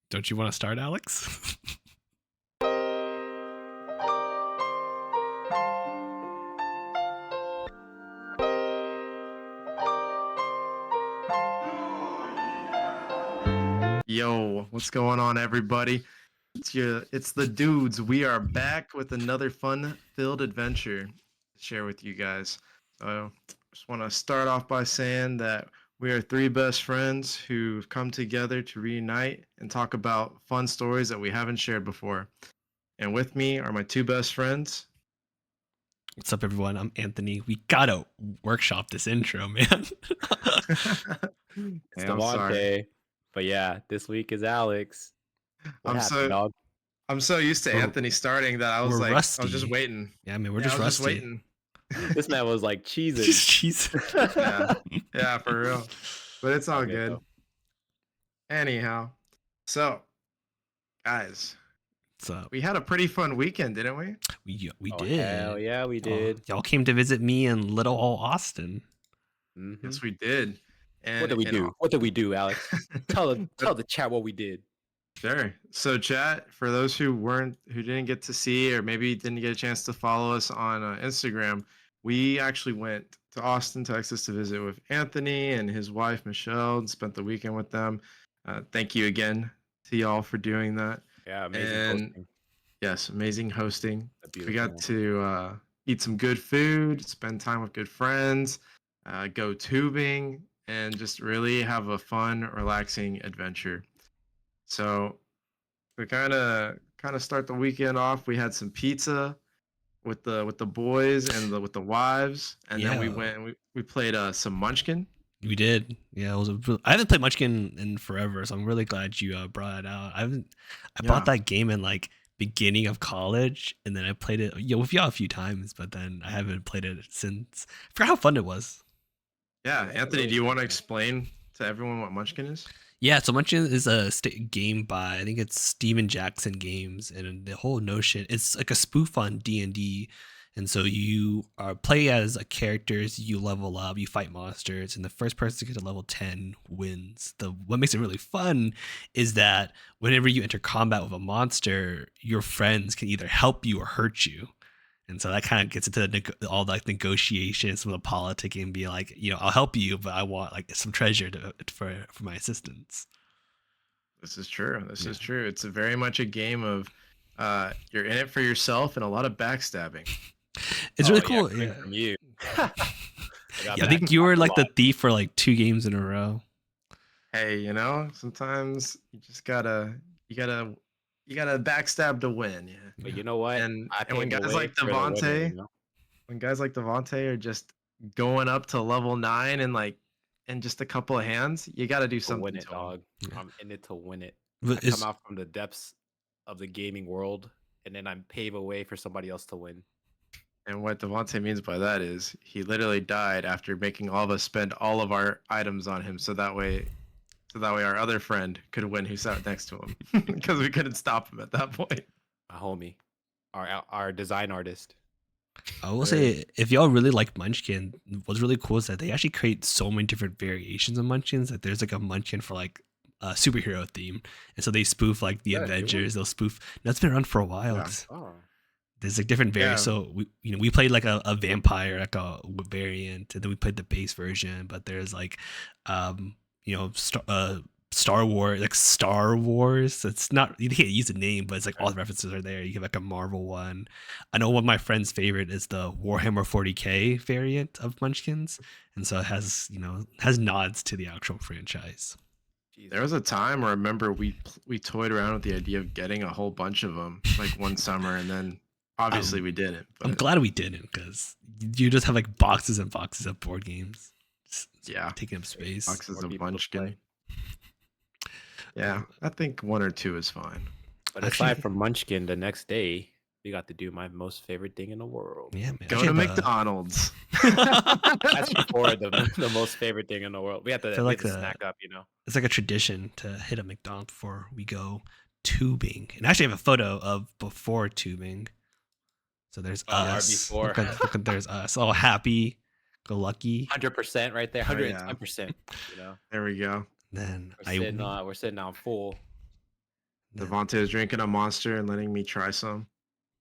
Don't you want to start, Alex? Yo, what's going on, everybody? It's the dudes. We are back with another fun-filled adventure to share with you guys. So, just want to start off by saying that we are three best friends who've come together to reunite and talk about fun stories that we haven't shared before. And with me are my two best friends. What's up, everyone? I'm Anthony. We gotta workshop this intro, man. It's Hey, I'm sorry. Devante. But yeah, this week is Alex. What I'm happened, so dog? I'm so used to We're- Anthony starting that I was we're like, I was just rusty. waiting. Yeah, man, we're Yeah, I just was just rusty. waiting. This man was like cheesing. Jeez. Yeah, for real. But it's all Okay, good. though. Anyhow, so guys, What's up? we had a pretty fun weekend, didn't we? We Oh, did. hell yeah, we did. Y'all came to visit me in little old Austin. Mhm. Yes, we did. And What did we do? What did we do, Alex? Tell the chat what we did. Sure. So, chat, for those who didn't get to see, or maybe didn't get a chance to follow us on Instagram, we actually went to Austin, Texas, to visit with Anthony and his wife Michelle, and spent the weekend with them. Thank you again to y'all for doing that. Yeah, amazing And hosting. yes, amazing hosting. A We beautiful got one. to eat some good food, spend time with good friends, go tubing, and just really have a fun, relaxing adventure. So we kind of start the weekend off. We had some pizza with the boys and with the wives, and then we Yeah. went and we played some Munchkin. We did. Yeah, I haven't played Munchkin in forever, so I'm really glad you brought it out. I bought Yeah. that game in like beginning of college, and then I played it with y'all a few times, but then I haven't played it since. I forgot how fun it was. Yeah, Yeah, Anthony, really do you want to fun. explain to everyone what Munchkin is? Yeah, so Munchkin is a game by I think it's Steven Jackson Games, and the whole notion it's like a spoof on D&D. And so you play as a characters, you level up, you fight monsters, and the first person to get to level 10 wins. What makes it really fun is that whenever you enter combat with a monster, your friends can either help you or hurt you. And so that kind of gets into all like negotiations, some of the politicking, and be like, I'll help you, but I want like some treasure for my assistance. This is true. This Yeah. is true. It's very much a game of you're in it for yourself and a lot of backstabbing. It's really Yeah, cool. coming Yeah. from you. I think you were like the thief for like 2 games in a row. Hey, sometimes you gotta backstab to win. Yeah. But you know what? And I when paved the guys way like for the winner, Devante, you know? when guys like Devante are just going up to level 9 and like in just a couple of hands, you got to do To something win it, to 'em. dog. Yeah. I'm in it to win it. But I come out from the depths of the gaming world, and then I pave a way for somebody else to win. And what Devante means by that is he literally died after making all of us spend all of our items on him, so that way our other friend could win who sat next to him because we couldn't stop him at that point. My homie, our design artist. I will say, if y'all really like Munchkin, what's really cool is that they actually create so many different variations of Munchkins. That there's like a Munchkin for like a superhero theme, and so they spoof like the Yeah, really? Avengers. They'll spoof. That's been around for a while. Yeah. Oh, There's like different variants. Yeah. So we played like a vampire like a variant, and then we played the base version. But there's like, Star Wars, like Star Wars. It's not, you can't use the name, but it's like all the references are there. You have like a Marvel one. I know one of my friends' favorite is the Warhammer 40K variant of Munchkins, and so it has nods to the actual franchise. Jesus. There was a time where I remember we toyed around with the idea of getting a whole bunch of them like one summer, and then obviously we didn't. I'm But glad we didn't, because you just have like boxes and boxes of board games. Just yeah, taking up space. boxes More of people to Munchkin. play. Yeah, I think 1 or 2 is fine. But Actually- aside from Munchkin, the next day we got to do my most favorite thing in the world. Yeah, man. Go to McDonald's. That's before the most favorite thing in the world. We have to, feel like snack up, It's like a tradition to hit a McDonald's before we go tubing. And I actually have a photo of before tubing. So there's our us. before. Look, there's us. All happy, go lucky. 100% right there. Oh, yeah. 110%. There we go. Then We're sitting on full. Then- Devante is drinking a Monster and letting me try some.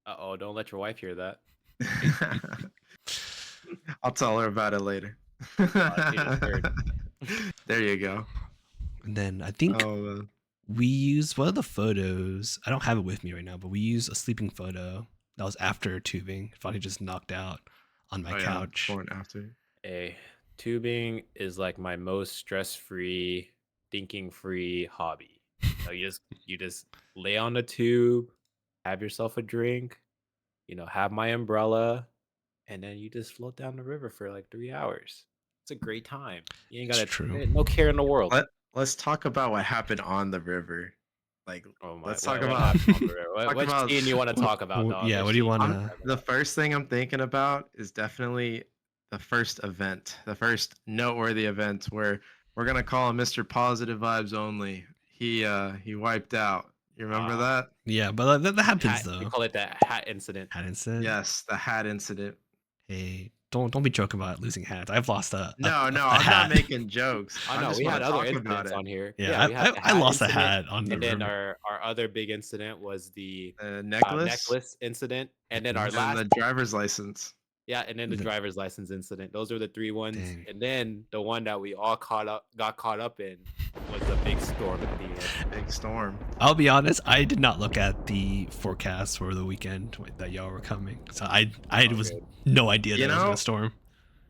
Uh-oh, don't let your wife hear that. I'll tell her about it later. She just heard. There you go. And then I think Oh man. we used one of the photos. I don't have it with me right now, but we used a sleeping photo that was after tubing. Finally just knocked out on my Oh, yeah, couch. before and after. Hey, tubing is like my most stress-free, thinking-free hobby. You just lay on the tube, have yourself a drink, have my umbrella, and then you just float down the river for like 3 hours. It's a great time. You ain't It's got true. no care in the world. Let's talk about what happened on the river. Like, Oh my! let's What, talk what about happened on the river? talk Which about scene you want to talk about, dog? Yeah, Which what do you scene want wanna to? talk the about? first thing I'm thinking about is definitely the first event, the first noteworthy event where we're gonna call him Mr. Positive Vibes Only. He wiped out. You remember Ah, that? Yeah, but that happens We though. call it the hat incident. Hat incident. Yes, the hat incident. Hey, don't be joking about losing hats. I've lost a No, a I'm hat. not making jokes. Oh I no, just we want had to other talk about incidents it. on here. Yeah, We had the I hat lost a incident, hat on the and then river. our other big incident was the Necklace necklace incident, and then our Necklace. and last the driver's license. and then the The- driver's license incident. Those are the three ones, Dang. and then the one that we all got caught up in was the big storm at the end. Big storm. I'll be honest, I did not look at the forecast for the weekend that y'all were coming, so I All was good. no idea that You it was gonna know, storm.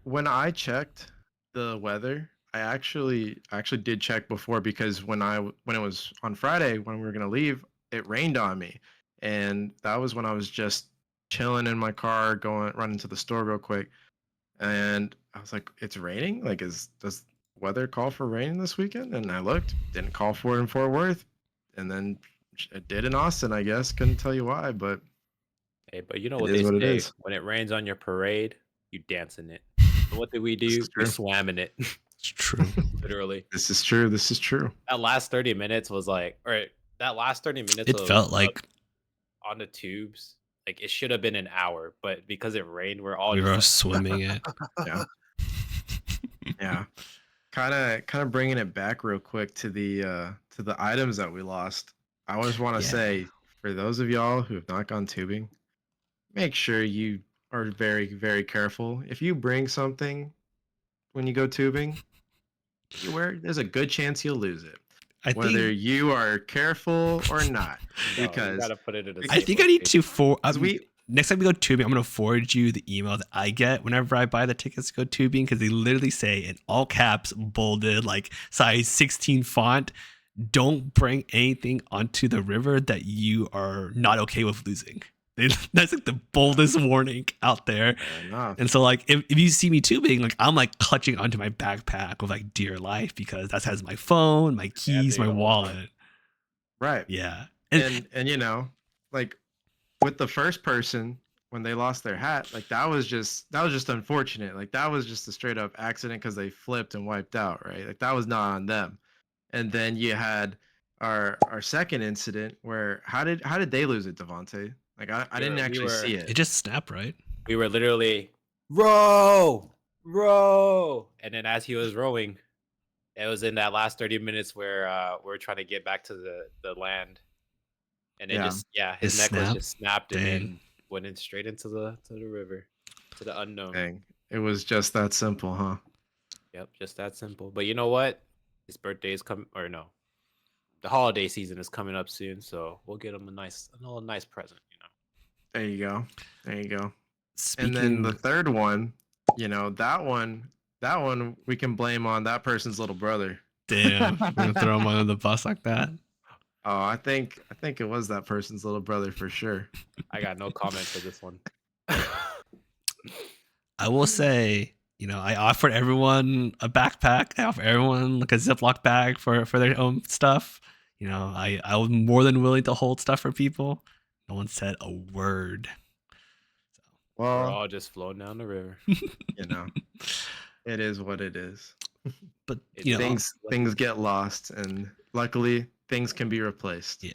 when I checked the weather, I actually did check before because when it was on Friday when we were gonna leave, it rained on me, and that was when I was just chilling in my car, going running to the store real quick, and I was like, "It's raining. Like, does weather call for rain this weekend?" And I looked, didn't call for it in Fort Worth, and then it did in Austin. I guess couldn't tell you why, but Hey, but you know it what is they what it say: is. when it rains on your parade, you dance in it. So what did we This do? is We true. swam in it, It's true. literally. This is true. This is true. That last 30 minutes was like, or that last 30 minutes It felt like on the tubes, like it should have been an hour, but because it rained, we're all we just were like, swimming it. Yeah. Yeah. Kind of bringing it back real quick to the items that we lost. I always want to Yeah. say for those of y'all who have not gone tubing, make sure you are very very careful. If you bring something when you go tubing, there's a good chance you'll lose it. I Whether think you are careful or not, no, you because gotta put it in a I safe think I need location. to as we next time we go tubing, I'm gonna forward you the email that I get whenever I buy the tickets to go tubing because they literally say in all caps, bolded, like size 16 font, don't bring anything onto the river that you are not okay with losing. That's like the boldest warning out there. fair enough. And so like if you see me tubing, like I'm like clutching onto my backpack with like dear life because that has my phone, my keys, there my you go, whole time. wallet. Right. Yeah. And like with the first person when they lost their hat, like that was just unfortunate. Like that was just a straight up accident because they flipped and wiped out, right? Like that was not on them. And then you had our second incident where how did they lose it, Devante? Like I didn't actually see it it. just snapped, right? We were literally row, and then as he was rowing, it was in that last 30 minutes where we're trying to get back to the land, and it Yeah. his It necklace snapped? just snapped and Dang. then went in straight into the river, to the unknown. Dang. It was just that simple, huh? Yep, just that simple. But you know what? His birthday is coming, or no, the holiday season is coming up soon, so we'll get him a little nice present. There you go. There you go. And then Speaking, the third one, that one we can blame on that person's little brother. damn, we're gonna throw him under the bus like that. Oh, I think it was that person's little brother for sure. I got no comment for this one. I will say, I offered everyone a backpack. I offered everyone like a Ziploc bag for their own stuff. I was more than willing to hold stuff for people. No one said a word. We're Well, all just floating down the river. you know, it is what it is. But It you know, Things get lost, and luckily things can be replaced. yeah,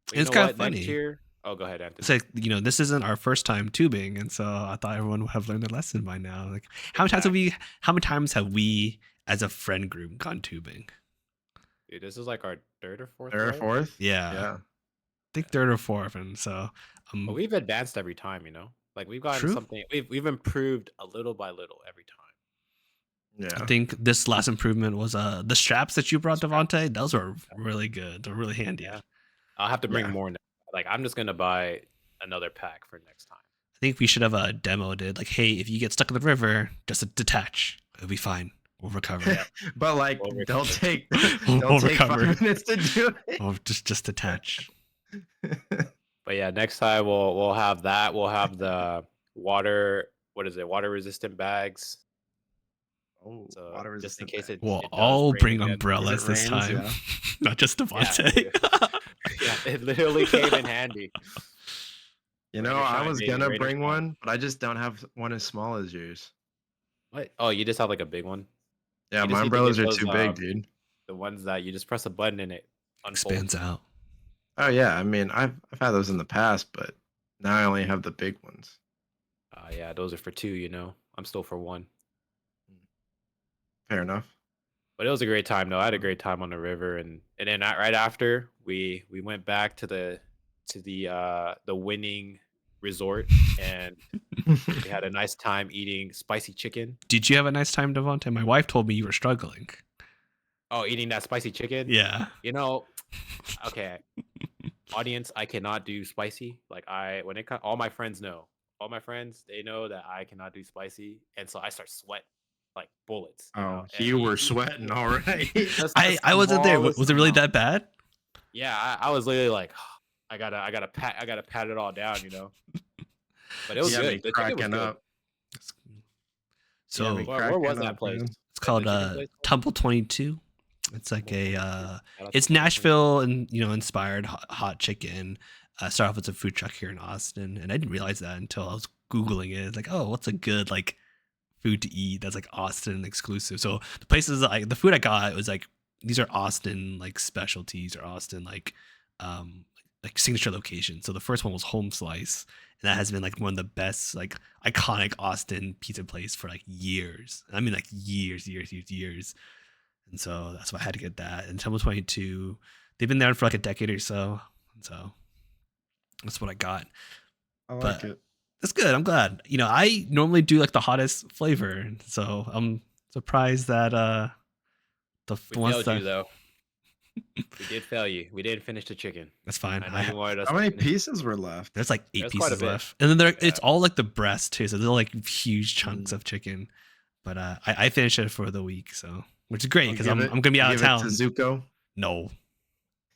But you it's know kind what? of funny. Next year, oh, go ahead, Anthony. It's like this isn't our first time tubing, and so I thought everyone would have learned their lesson by now. Like, how many times have we, as a friend group, gone tubing? Dude, this is like our third or fourth Third or life. fourth? Yeah, Yeah. I think third or fourth, and so But we've advanced every time, Like we've gotten true. something. We've improved a little by little every time. I Yeah. think this last improvement was the straps that you brought, Straps. Devante. Those were really good. They're really handy. Yeah. I'll have to bring Yeah. more now. Like I'm just gonna buy another pack for next time. I think we should have a demo did like, hey, if you get stuck in the river, just detach. It'll be fine. We'll recover. Yep. But like, We'll don't recover. take We'll don't take recover. 5 minutes to do it. Or just detach. But yeah, next time we'll have that. We'll have the water. What is it? Water resistant bags. Oh, So water just in resistant case bag. We'll it does all rain bring again. umbrellas it this rains, time. yeah. Not just Yeah, Devante. dude. Yeah, it literally came in handy. You Rain know, or I shine, was baby. gonna Rain or bring shine. one, but I just don't have one as small as yours. What? Oh, you just have like a big one. Yeah, You just my need to umbrellas get are those too big, dude. the ones that you just press a button and it Expands unfolds. out. Oh yeah, I mean, I've had those in the past, but now I only have the big ones. Yeah, those are for two. I'm still for one. Fair enough. But it was a great time, though. I had a great time on the river, and then right after we went back to the winning resort, and we had a nice time eating spicy chicken. Did you have a nice time, Devante? My wife told me you were struggling. Oh, eating that spicy chicken. Yeah. Okay. Audience, I cannot do spicy. Like when it comes, all my friends know. All my friends, they know that I cannot do spicy, and so I start sweating like bullets. Oh, And you were sweating, all right. just the I wasn't there. smallest Was it really amount. that bad? Yeah, I was literally like, I gotta pat it all down, But it was You had me good. The chicken was cracking good. up. So me Where was cracking that up, place? man. it's called the chicken place? Temple 22. It's like Temple 22. a Shout out it's to Temple 22. Nashville and inspired hot chicken. Start off with a food truck here in Austin, and I didn't realize that until I was googling it. It's like, oh, what's a good like food to eat that's like Austin exclusive? So the places the food I got was like these are Austin like specialties or Austin like signature locations. So the first one was Home Slice, and that has been like one of the best like iconic Austin pizza place for like years. I mean like years. And so that's why I had to get that. And Temple 22, they've been there for like a decade or so. And so that's what I got. I like But it. it's good. I'm glad. I normally do like the hottest flavor. So I'm surprised that the We ones failed that you though. We did fail you. We didn't finish the chicken. that's fine. I know you wanted us. How to many finish it. pieces were left? There's like 8 There's quite a pieces bit. left. And then it's Yeah. all like the breast too. So they're like huge chunks Mm. of chicken. But I finished it for the week, so which is great because I'll I'm give it- gonna be out of give it town. to Zuko. No,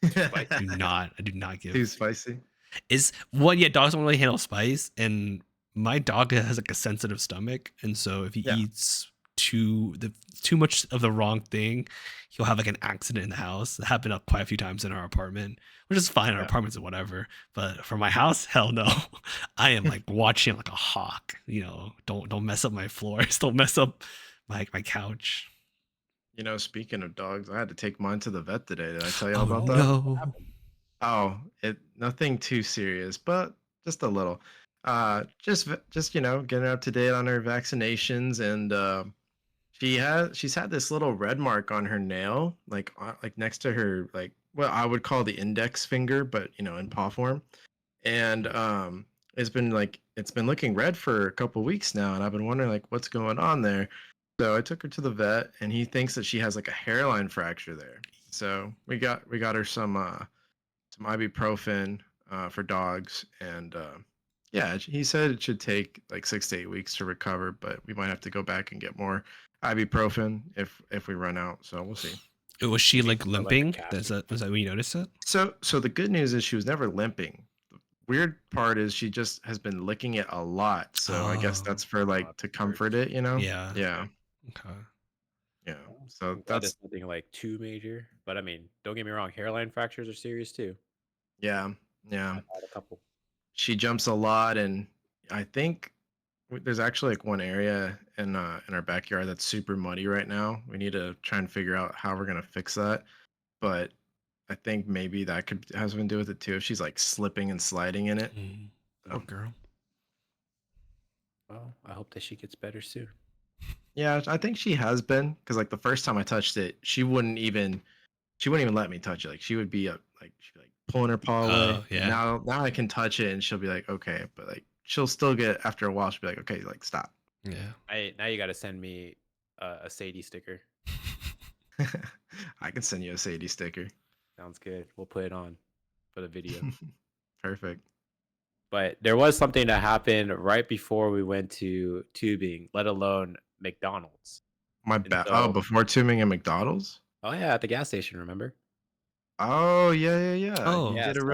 I do not give Too spicy. is one. Yeah, dogs don't really handle spice, and my dog has like a sensitive stomach, and so if he Yeah. eats too much of the wrong thing, he'll have like an accident in the house. It happened up quite a few times in our apartment, which is fine. Our Yeah. apartments or whatever, but for my house, hell no. I am like watching like a hawk. Don't mess up my floors. Don't mess up my couch. Speaking of dogs, I had to take mine to the vet today. Did I tell you all Oh about that? no! Oh, nothing too serious, but just a little. Just getting up to date on her vaccinations, and she's had this little red mark on her nail, like next to her, like what I would call the index finger, but in paw form. And it's been looking red for a couple weeks now, and I've been wondering like what's going on there. So I took her to the vet, and he thinks that she has like a hairline fracture there. So we got her some ibuprofen for dogs, and yeah, he said it should take like 6 to 8 weeks to recover, but we might have to go back and get more ibuprofen if we run out. So we'll see. Was she like Or like a limping? castor. Was that when you noticed it? So the good news is she was never limping. The weird part is she just has been licking it a lot. So I guess Oh. that's for like to comfort it, Yeah. Yeah. Okay. Yeah. So I'm glad that's it's nothing like too major. But I mean, don't get me wrong, hairline fractures are serious too. yeah. I've had a couple. She jumps a lot, and I think there's actually like one area in our backyard that's super muddy right now. We need to try and figure out how we're gonna fix that. But I think maybe that could have something to do with it too. If she's like slipping and sliding in it. Poor girl. Well, I hope that she gets better soon. Yeah, I think she has been, because like the first time I touched it, she wouldn't even she wouldn't even let me touch it. Like she would be she'd be like pulling her paw away. Oh, And yeah. now I can touch it, and she'll be like, okay, but like she'll still get after a while. She'll be like, okay, like stop. Yeah. Now you got to send me a Sadie sticker. I can send you a Sadie sticker. Sounds good. We'll put it on for the video. Perfect. But there was something that happened right before we went to tubing, let alone McDonald's. My And bad. Oh, so, before tuning at McDonald's. oh yeah, at the gas station, remember? Oh yeah. You Oh, Yeah, did a so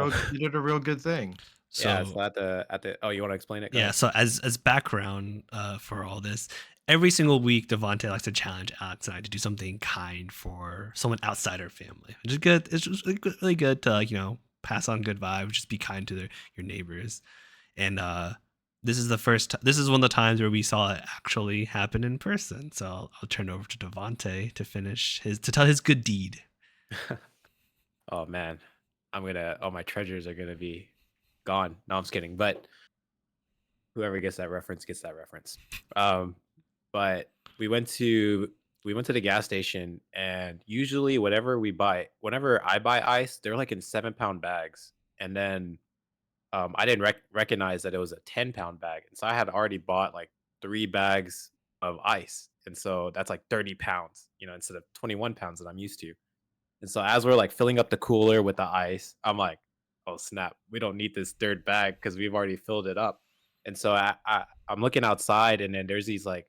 real good thing. yeah, so so at the oh, you want to explain it? Go yeah, ahead. so as background for all this, every single week Devante likes to challenge Alex and I to do something kind for someone outside our family, which is good. It's just really good to like, pass on good vibes, just be kind to your neighbors. And this is this is one of the times where we saw it actually happen in person. So I'll turn it over to Devante to tell his good deed. Oh man, all my treasures are gonna be gone. No, I'm just kidding. But whoever gets that reference gets that reference. Um, but we went to the gas station, and usually whenever I buy ice, they're like in 7 pound bags, and then I didn't recognize that it was a 10 pound bag, and so I had already bought like 3 bags of ice, and so that's like 30 pounds, instead of 21 pounds that I'm used to. And so as we're like filling up the cooler with the ice, I'm like, "Oh snap, we don't need this third bag because we've already filled it up." And so I'm looking outside, and then there's these like,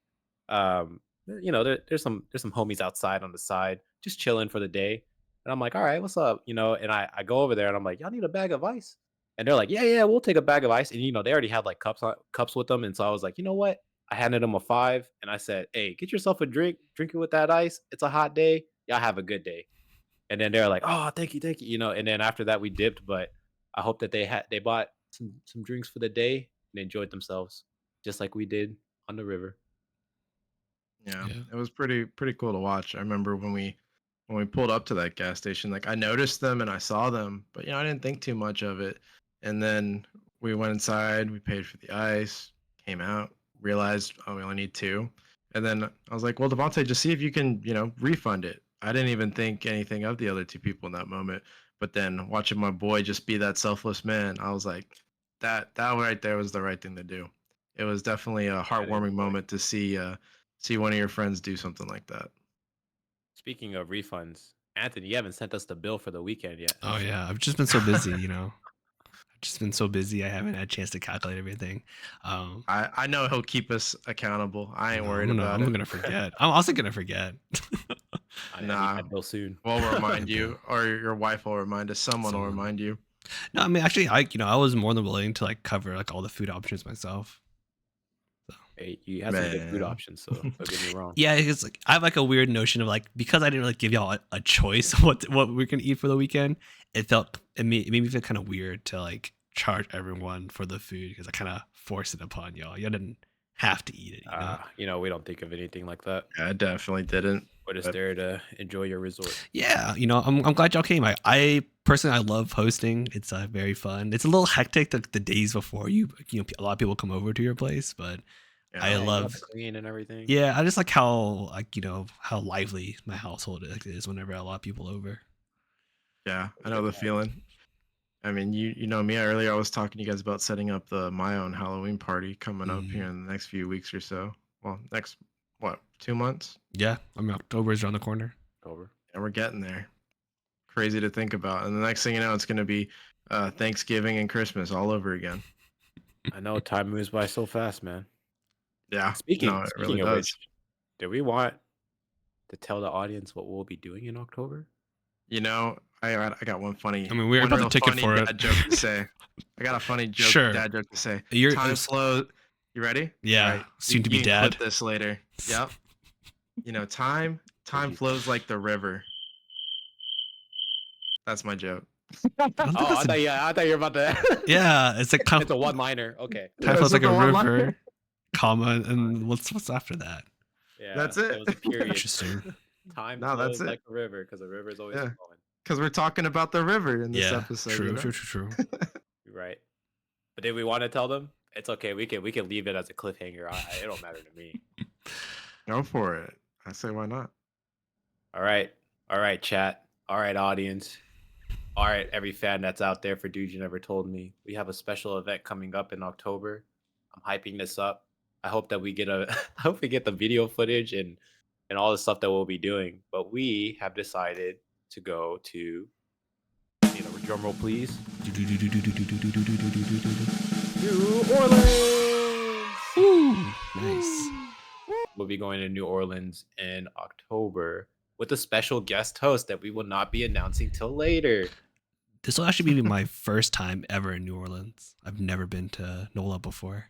there's some homies outside on the side just chilling for the day, and I'm like, "All right, what's up?" And I go over there and I'm like, "Y'all need a bag of ice?" And they're like, "Yeah, we'll take a bag of ice." And they already had like cups with them, and so I was like, you know what? I handed them a 5, and I said, "Hey, get yourself a drink it with that ice. It's a hot day. Y'all have a good day." And then they're like, "Oh, thank you," and then after that we dipped, but I hope that they bought some drinks for the day and enjoyed themselves just like we did on the river. Yeah, Yeah. it was pretty cool to watch. I remember when we pulled up to that gas station, like I noticed them and I saw them, but I didn't think too much of it. And then we went inside, we paid for the ice, came out, realized we only need two. And then I was like, well, Devontae, just see if you can, refund it. I didn't even think anything of the other two people in that moment. But then watching my boy just be that selfless man, I was like, that right there was the right thing to do. It was definitely a At it, heartwarming boy. moment to see one of your friends do something like that. Speaking of refunds, Anthony, you haven't sent us the bill for the weekend yet. Oh yeah, I've just been so busy. I've just been so busy. I haven't had a chance to calculate everything. Um, I know he'll keep us accountable. I ain't no, worried about I'm it. gonna forget. I'm also gonna forget. I need Nah, that bill soon. we'll remind Okay. you, or your wife will remind us. Someone will Someone. remind you. No, I mean actually, I was more than willing to like cover like all the food options myself. So. Hey, you had some good food Man. options, so don't get me wrong. Yeah, it's like I have like a weird notion of like because I didn't really give y'all a choice of what we're gonna eat for the weekend. It made me feel kind of weird to like charge everyone for the food because I kind of forced it upon y'all. Y'all didn't have to eat it. We don't think of anything like that. I definitely didn't. We're just But there to enjoy your resort. Yeah, I'm glad y'all came. I personally I love hosting. It's very fun. It's a little hectic the days before a lot of people come over to your place, but I yeah, Yeah, you have love to clean and everything. yeah, I just like how like how lively my household is whenever a lot of people over. yeah, It I was a know good the time. feeling. I mean, you know me. Earlier, I was talking to you guys about setting up my own Halloween party coming up here Mm, in the next few weeks or so. Well, next what 2 months? yeah, I mean October is around the corner. Over. And we're getting there. Crazy to think about. And the next thing you know, it's going to be Thanksgiving and Christmas all over again. I know time moves by so fast, man. Yeah, Speaking no, it really speaking of does. which, do we want to tell the audience what we'll be doing in October? I got I mean, we're about to real ticket funny for it. dad joke to say. I got a funny Sure, dad joke to say. you're Time flows. You ready? All yeah, right, soon to be you can clip dad. this later. Yep. Time What'd you say? flows like the river. That's my joke. I don't think Oh, that's a I thought you were about to. yeah. It's like It's a one-liner. Okay. time Yeah, flows it's like just a a one line. river, comma, Fine. and what's after that? Yeah, That's it it. was a period. Interesting. Time No, that's flows it. like a river because the river is always Yeah, flowing. because we're talking about the river in this Yeah, episode. true. You're right. But did we want to tell them? It's okay. We can leave it as a cliffhanger. It don't matter to me. Go for it. I say why not? All right. All right, chat. All right, audience. All right, every fan that's out there for Dude You Never Told Me. We have a special event coming up in October. I'm hyping this up. I hope that we get a I hope we get the video footage and all the stuff that we'll be doing. But we have decided to go to drum roll please. New Orleans. Ooh, nice. We'll be going to New Orleans in October with a special guest host that we will not be announcing till later. This will actually be my first time ever in New Orleans. I've never been to NOLA before.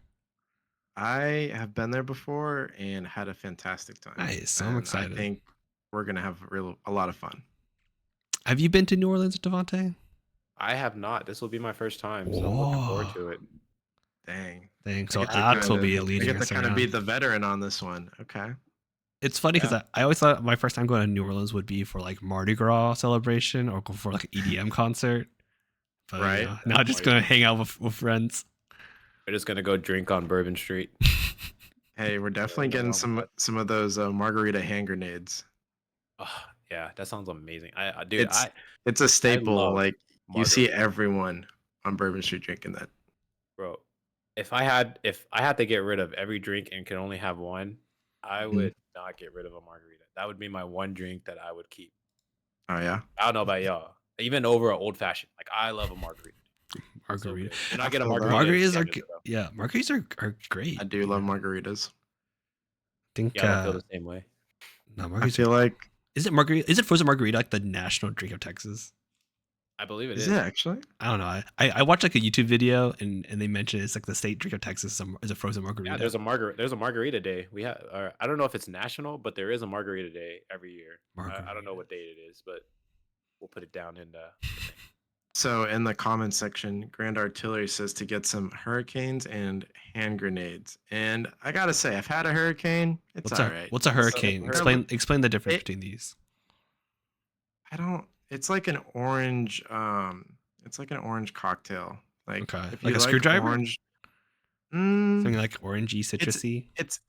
I have been there before and had a fantastic time. Nice. I'm And excited. I think we're gonna have a lot of fun. Have you been to New Orleans, Devante? I have not. This will be my first time, so I'm looking forward to it. Dang. Dang. I So get to Alex will kinda- be I leading get to us kind of be around. the veteran on this one. Okay. It's funny because I always thought my first time going to New Orleans would be for like Mardi Gras celebration or go for like an EDM concert. But Right. you know, now I'm just gonna hang out with friends. We're just gonna go drink on Bourbon Street. Hey, we're definitely nothing getting wrong with some of those margarita hand grenades. Oh, yeah, that sounds amazing. Dude, It's a staple. love Like you see margarita. everyone on Bourbon Street drinking that. Bro, if I had to get rid of every drink and could only have one, I would not get rid of a margarita. That would be my one drink that I would keep. Oh yeah. I don't know about y'all. Even over an old fashioned. Like I love a margarita. So Margarita. good. And I I get a feel that. margarita. in Margaritas are Canada, though. yeah, margaritas are great. I do love margaritas. I think Yeah, I don't feel the same way. no, I margaritas. feel like Is it margarita? Is it frozen margarita like the national drink of Texas? I believe it is is. it actually? I don't know. I watched like a YouTube video and they mentioned it's like the state drink of Texas is a frozen margarita. Yeah, there's a margarita day. We have I don't know if it's national, but there is a margarita day every year. I don't know what date it is, but we'll put it down in the thing. So in the comments section, Grand Artillery says to get some hurricanes and hand grenades. And I gotta say, I've had a hurricane. It's all right. What's a hurricane? Explain the difference between these. I don't. It's like an orange. It's like an orange cocktail. Like Okay. if Like you a screwdriver? Orange. Something like orangey, citrusy. It's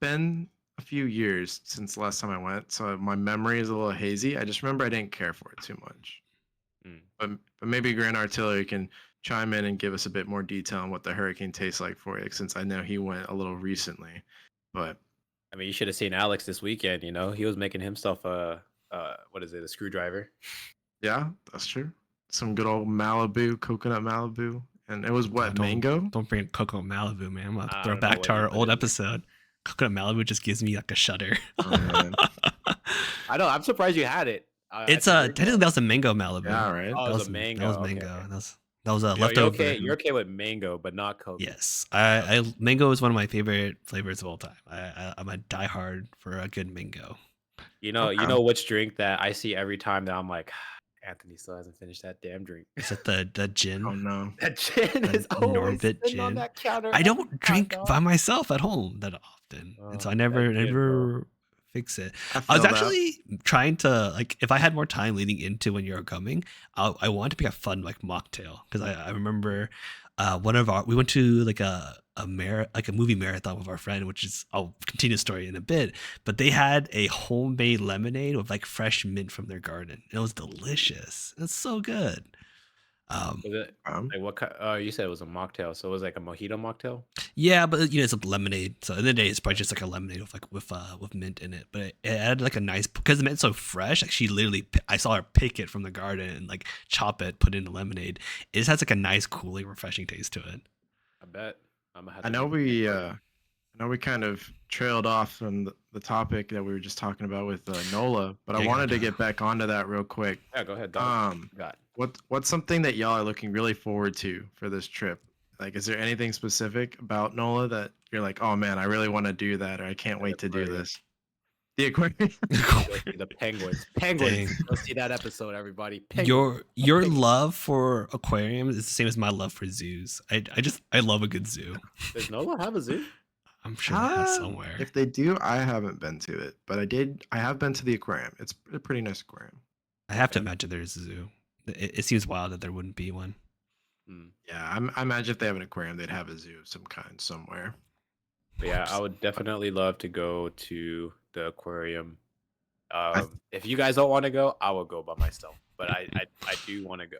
been a few years since the last time I went, so my memory is a little hazy. I just remember I didn't care for it too much. But maybe Grand Artillery can chime in and give us a bit more detail on what the hurricane tastes like for you, since I know he went a little recently. But I mean, you should have seen Alex this weekend. You know, he was making himself a screwdriver. yeah, that's true. Some good old Malibu, coconut Malibu, and it was what, mango? Don't bring Coconut Malibu, man. I'm gonna I throw don't know back what to you our put old in there. episode. Coconut Malibu just gives me like a shudder. Oh, man. I know. I'm surprised you had it. It's technically that was a mango Malibu. Yeah, right. Oh, it That was was a mango. That was okay, mango. okay. That was a You're leftover. You're okay with mango, but not Coke. Yes, I mango is one of my favorite flavors of all time. I'm a diehard for a good mango. You know which drink that I see every time that I'm like, Anthony still hasn't finished that damn drink. Is it the gin? Oh no. That gin is always Normbit sitting on gin. that counter. I every don't time, drink dog. by myself at home that often, and so I Oh, never that gin, bro. never fix it. I I was feel that. actually trying to like if I had more time leading into when you're coming, I wanted to pick a fun like mocktail because I remember we went to like a movie marathon with our friend, which is I'll continue the story in a bit, but they had a homemade lemonade with like fresh mint from their garden. It was delicious. It's so good. Was it like what kind? You said it was a mocktail, so it was like a mojito mocktail. Yeah, but you know it's a lemonade. So in the day, it's probably just like a lemonade with mint in it. But it added like a nice because the mint's so fresh. Like she literally, I saw her pick it from the garden and like chop it, put it in the lemonade. It just has like a nice, cooling, refreshing taste to it. I bet. I'm gonna have I to know make a we drink for you. I know we kind of trailed off from the topic that we were just talking about with NOLA, but I Yeah, wanted to gotcha. get back onto that real quick. Yeah, go ahead, dog. Um, what's something that y'all are looking really forward to for this trip? Like, is there anything specific about NOLA that you're like, oh man, I really want to do that, or I can't wait to do aquarium. this? The aquarium. The penguins. Penguins. Dang. Go see that episode, everybody. Penguins. Your love for aquariums is the same as my love for zoos. I love a good zoo. Does NOLA have a zoo? I'm sure it has somewhere. If they do, I haven't been to it, but I have been to the aquarium. It's a pretty nice aquarium. I have to imagine there's a zoo. It seems wild that there wouldn't be one. Yeah, I imagine if they have an aquarium, they'd have a zoo of some kind somewhere. But yeah, I would definitely love to go to the aquarium If you guys don't want to go, I will go by myself. But I do want to go.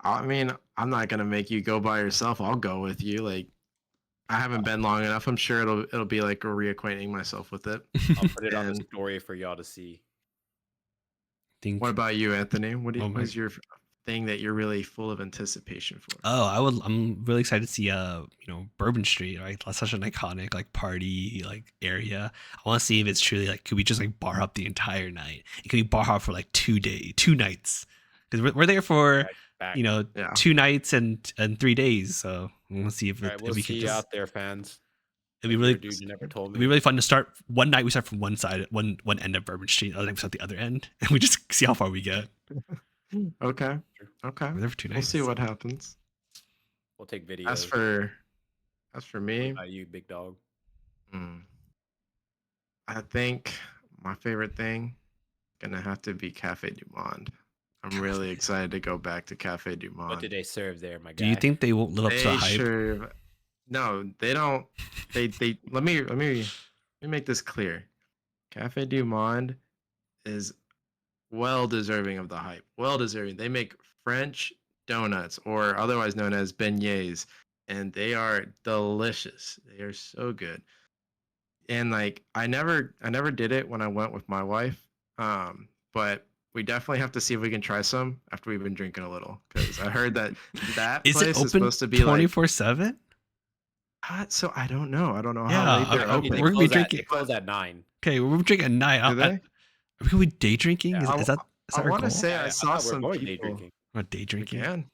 I mean, I'm not gonna make you go by yourself. I'll go with you. Like, I haven't been long enough. I'm sure it'll be like reacquainting myself with it. I'll put it on the And story for y'all to see. Think what about you, Anthony? Oh What my- is your thing that you're really full of anticipation for? I'm really excited to see Bourbon Street, right? That's such an iconic like party like area. I want to see if it's truly like could we just like bar up the entire night? It could we bar up for like 2 nights? Because we're there for Back. Yeah. 2 nights and 3 days. So we'll see if, All right, we'll we see can you just. out there, fans. It'd be Like, really you're a dude you never told It'd be me. really fun to start one night. We start from one side, one end of Bourbon Street. The other night we start the other end, and we just see how far we get. Okay. Okay. We're there for 2 We'll nights. see what happens. We'll take videos. As for me, What about you, big dog? I think my favorite thing gonna have to be Cafe Du Monde. I'm really excited to go back to Cafe Du Monde. What did they serve there, my guy? Do you think they won't live up to the They hype? serve. No, they don't. They let me make this clear. Cafe Du Monde is well deserving of the hype. Well deserving. They make French donuts, or otherwise known as beignets, and they are delicious. They are so good. And like I never did it when I went with my wife. But we definitely have to see if we can try some after we've been drinking a little, because I heard that Is place it is open supposed to be like 24/7? so I don't know. I don't know Yeah, how late they're I- open. we're gonna be drinking. They close at 9. Okay, we're drinking at night. Do they? Are we gonna be day drinking? Yeah, Is that I our want goal? to say Yeah, I I saw thought we were some going day people. drinking. Or day We drinking? can.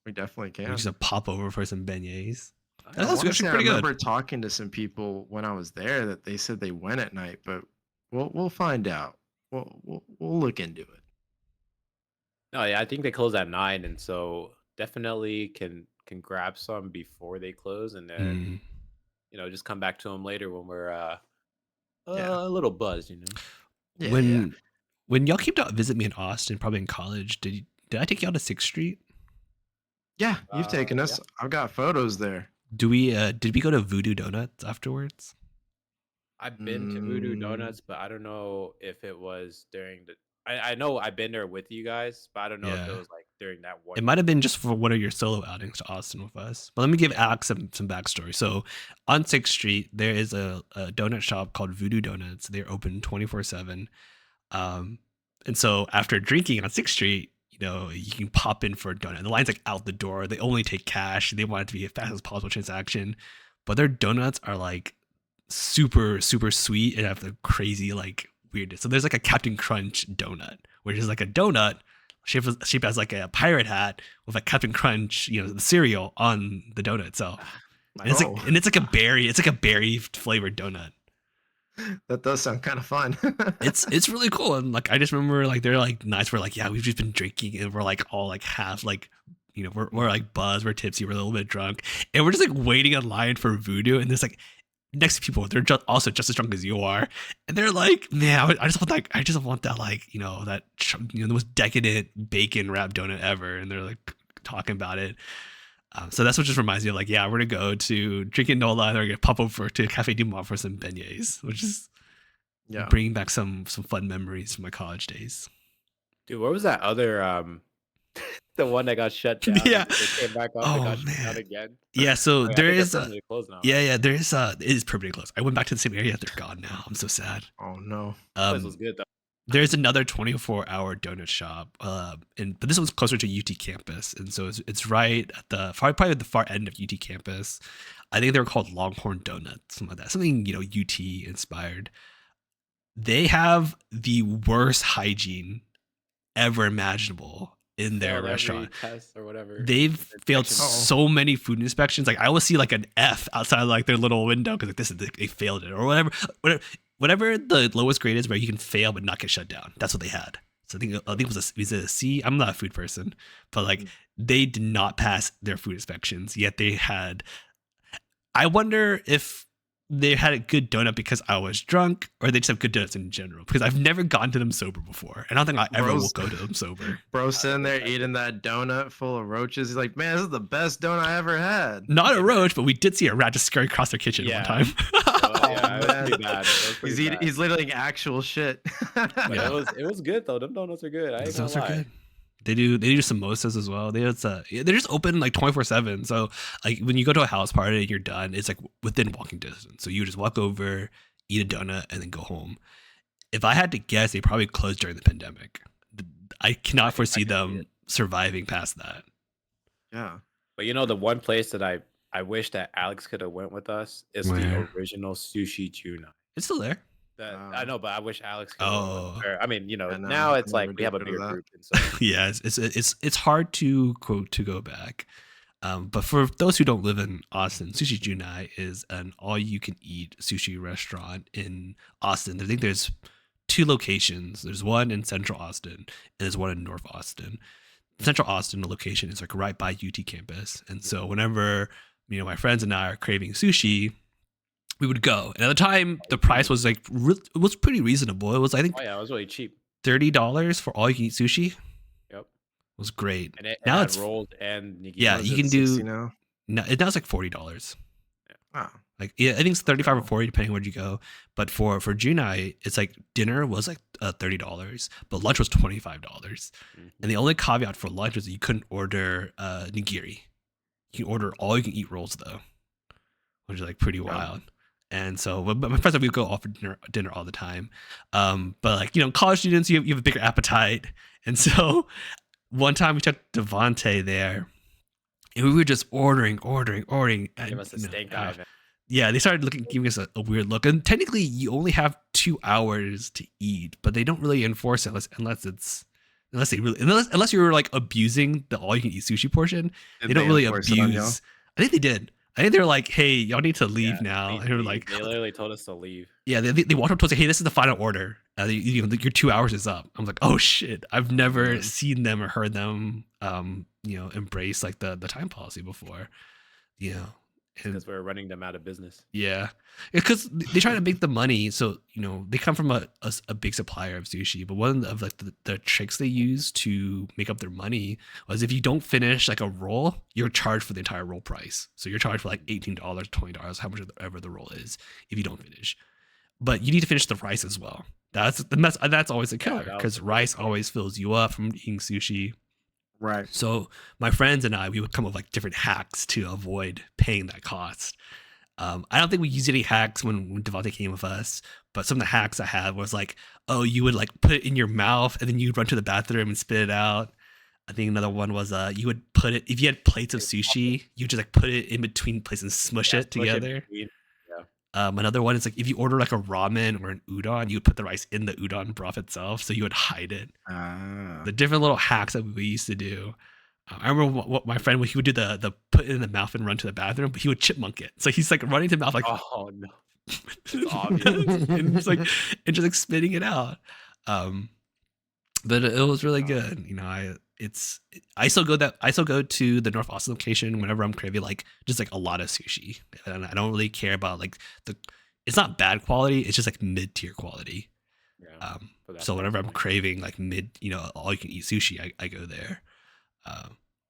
We definitely We can. just pop over for some beignets. I That I was wanna actually say I pretty good. remember talking to some people when I was there that they said they went at night, but we'll find out. We'll look into it. No, yeah, I think they close at 9, and so definitely can grab some before they close, and then Mm. just come back to them later when we're Yeah. a little buzzed. Yeah, When y'all came to visit me in Austin, probably in college, did I take y'all to 6th Street? yeah. You've taken Yeah. us. I've got photos there. Did we go to Voodoo Donuts afterwards? I've been to Voodoo Mm, Donuts, but I don't know if it was during the. I know I've been there with you guys, but I don't know if it Yeah. was like during that one. It might have been just for one of your solo outings to Austin with us. But let me give Yeah. Alex some backstory. So on 6th Street, there is a donut shop called Voodoo Donuts. They're open 24/7. And so after drinking on 6th Street, you can pop in for a donut. The line's like out the door. They only take cash. They want it to be as fast as possible transaction. But their donuts are like super, super sweet and have the crazy like weirdness. So there's like a Captain Crunch donut, which is like a donut shaped as like a pirate hat with a Captain Crunch, the cereal on the donut itself. My And it's Oh. like, and it's like a berry. It's like a berry flavored donut. That does sound kind of fun. It's really cool. And like I just remember like they're like nights where like yeah we've just been drinking and we're like all like half like we're like buzzed, we're tipsy, we're a little bit drunk, and we're just like waiting in line for Voodoo, and there's like next to people they're also just as drunk as you are, and they're like, man, I just want that like that the most decadent bacon wrapped donut ever, and they're like talking about it. So that's what just reminds me of like, yeah, we're gonna go to Drinking Nola and we're gonna pop over to Cafe Du Monde for some beignets, which is Yeah. bringing back some fun memories from my college days. Dude, what was that other the one that got shut down? Yeah. They came back up Oh, and got shut man. down again. Yeah, so Oh, yeah, I there think they're is permanently closed now. yeah, there is it is permanently closed. I went back to the same area, they're gone now. I'm so sad. Oh no. That place was good though. There's another 24-hour donut shop, but this one's closer to UT campus, and so it's right at the probably at the far end of UT campus. I think they were called Longhorn Donuts, something like that, something UT inspired. They have the worst hygiene ever imaginable in their Failed every restaurant. test or whatever. They've failed Inspection. so many food inspections. Like I always see like an F outside like their little window because like this is they failed it or whatever the lowest grade is where you can fail but not get shut down. That's what they had. So I think it was a C. I'm not a food person, but like they did not pass their food inspections. Yet they had. I wonder if they had a good donut because I was drunk, or they just have good donuts in general. Because I've never gone to them sober before, and I don't think I ever will go to them sober. Bro sitting there eating that donut full of roaches. He's like, man, this is the best donut I ever had. Not a roach, but we did see a rat just scurry across their kitchen one Yeah. time. Yeah, it was man. pretty bad. It was pretty bad. He's literally eating actual shit. But Yeah. it was good though. Them donuts are good. I ain't gonna Those are lie. good. They do samosas as well. They're just open like 24/7. So like when you go to a house party and you're done, it's like within walking distance. So you just walk over, eat a donut, and then go home. If I had to guess, they probably closed during the pandemic. I cannot foresee I can see them it. surviving past that. Yeah. But you know, the one place that I wish that Alex could have went with us is Where? the original Sushi Junai. It's still there. That Wow. I know, but I wish Alex could have went with us. Oh. Or, I mean, you know, I know, now I it's like never we have a did go to bigger that. group, and so Yeah, it's hard to go back. But for those who don't live in Austin, Sushi Junai is an all-you-can-eat sushi restaurant in Austin. I think there's 2 locations. There's one in Central Austin and there's one in North Austin. Central Austin, the location is like right by UT campus, and so whenever my friends and I are craving sushi, we would go. And at the time, the price was like it was pretty reasonable. It was I think oh yeah, it was really cheap. $30 for all you can eat sushi. Yep. It was great. And it Now had it's rolls and nigiri. yeah, Was you it can 60 do now. no. Now it's like $40. Wow. Like yeah, I think it's 35 or 40 depending where you go. But for Junai, it's like dinner was like $30, but lunch was $25. Mhm. And the only caveat for lunch was that you couldn't order nigiri. You can order all you can eat rolls though, which is like pretty wild. And so but my friends and we would go off for dinner all the time. But like college students, you have a bigger appetite, and so one time we took Devante there, and we were just ordering. And, Give us a stink eye, man. yeah, they started giving us a weird look. And technically, you only have 2 hours to eat, but they don't really enforce it unless you're like abusing the all you can eat sushi portion. They don't really abuse. I think they did. I think they're like, hey, y'all need to leave Yeah, now. And they were like, they literally told us to leave. yeah, they walked up to us and say, hey, this is the final order. Your 2 hours is up. I was like, oh shit, I've never seen them or heard them, embrace like the time policy before. And Because we're running them out of business. yeah, because they try to make the money. So they come from a big supplier of sushi. But one of like the tricks they use to make up their money was if you don't finish like a roll, you're charged for the entire roll price. So you're charged for like $18, $20, how much ever the roll is if you don't finish. But you need to finish the rice as well. That's always a killer because rice always fills you up from eating sushi. Right. So my friends and I, we would come up with like different hacks to avoid paying that cost. I don't think we used any hacks when Devante came with us, but some of the hacks I had was like, oh, you would like put it in your mouth and then you'd run to the bathroom and spit it out. I think another one was you would put it, if you had plates of sushi, you just like put it in between plates and smush it together. Another one is like if you order like a ramen or an udon, you would put the rice in the udon broth itself, so you would hide it. The different little hacks that we used to do. I remember what my friend, he would do the put it in the mouth and run to the bathroom, but he would chipmunk it. So he's like running to the mouth like, oh no, it's obvious, and just like spitting it out. But it was really good. I still go to the North Austin location whenever I'm craving like just like a lot of sushi, and I don't really care about like it's not bad quality, it's just like mid-tier quality. Yeah, so whenever I'm craving like mid, all you can eat sushi, I go there.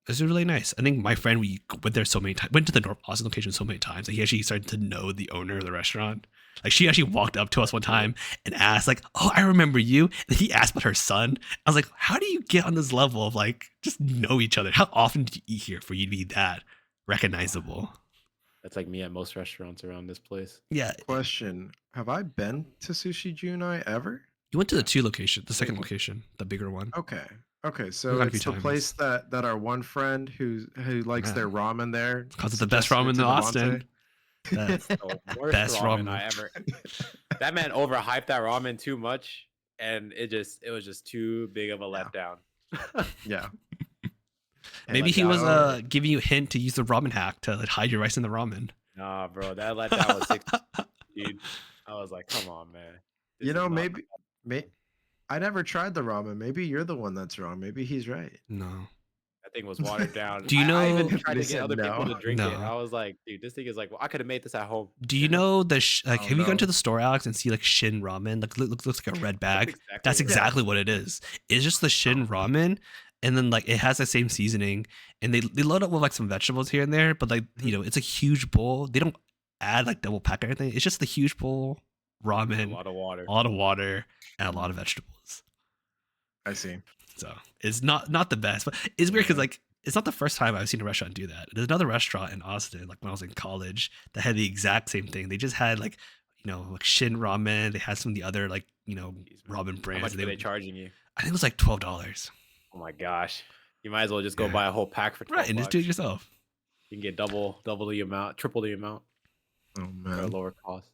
This is really nice. I think my friend, we went there so many times, went to the North Austin location so many times that he actually started to know the owner of the restaurant. Like she actually walked up to us one time and asked like, oh, I remember you. And he asked about her son. I was like, how do you get on this level of like, just know each other? How often do you eat here for you to be that recognizable? That's like me at most restaurants around this place. Yeah. Question. Have I been to Sushi Junai ever? You went to the 2 location, the second location, the bigger one. Okay, so it's the place that our one friend who likes their ramen there. Because it's the best ramen in Austin. That's the worst best ramen I ever. That man overhyped that ramen too much, and it was just too big of a letdown. Yeah. Maybe he was giving you a hint to use the ramen hack to like, hide your rice in the ramen. Nah, bro, that letdown was 60, dude. I was like, come on, man. Maybe I never tried the ramen. Maybe you're the one that's wrong. Maybe he's right. No. That thing was watered down. Do you know? I even tried to get other people to drink No. it. I was like, dude, this thing is like, well, I could have made this at home. Do you know have you gone to the store, Alex, and see like Shin ramen? Like looks like a red bag. That's exactly what it is. It's just the Shin ramen, and then like it has the same seasoning, and they load up with like some vegetables here and there, but like it's a huge bowl. They don't add like double pack or anything. It's just the huge bowl, A ramen, lot of water. a lot of water, and a lot of vegetables. I see. So it's not the best, but it's weird because Yeah. like it's not the first time I've seen a restaurant do that. There's another restaurant in Austin, like when I was in college, that had the exact same thing. They just had like like Shin ramen. They had some of the other like Jeez, man. ramen How brands. much and were they charging you? I think it was like $12. Oh my gosh. You might as well just go Yeah. buy a whole pack for Right, 12 and just do it bucks. yourself. You can get double the amount, triple the amount Oh for a man. lower cost.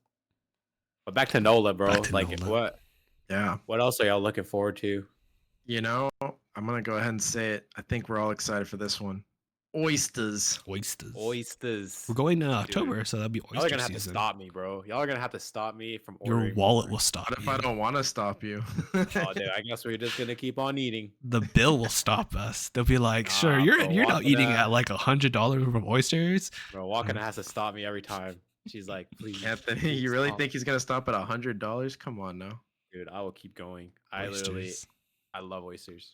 But back to NOLA, bro. Back to Like NOLA. Yeah. what else are y'all looking forward to? I'm gonna go ahead and say it. I think we're all excited for this one. Oysters. Oysters. Oysters. We're going in October, so that'll be Y'all are oyster gonna have to season. stop me, bro. Y'all are gonna have to stop me from Your ordering wallet more. will stop What if you. I don't want to stop you? Oh, dude, I guess we're just gonna keep on eating. The bill will stop us. They'll be like, "Sure, Nah, you're bro, not eating Wakana- at like $100 from oysters." Bro, Wakana has to stop me every time. She's like, please. Anthony, please you really stop." think he's gonna stop at $100? Come on now. Dude, I will keep going. I Oysters. love oysters.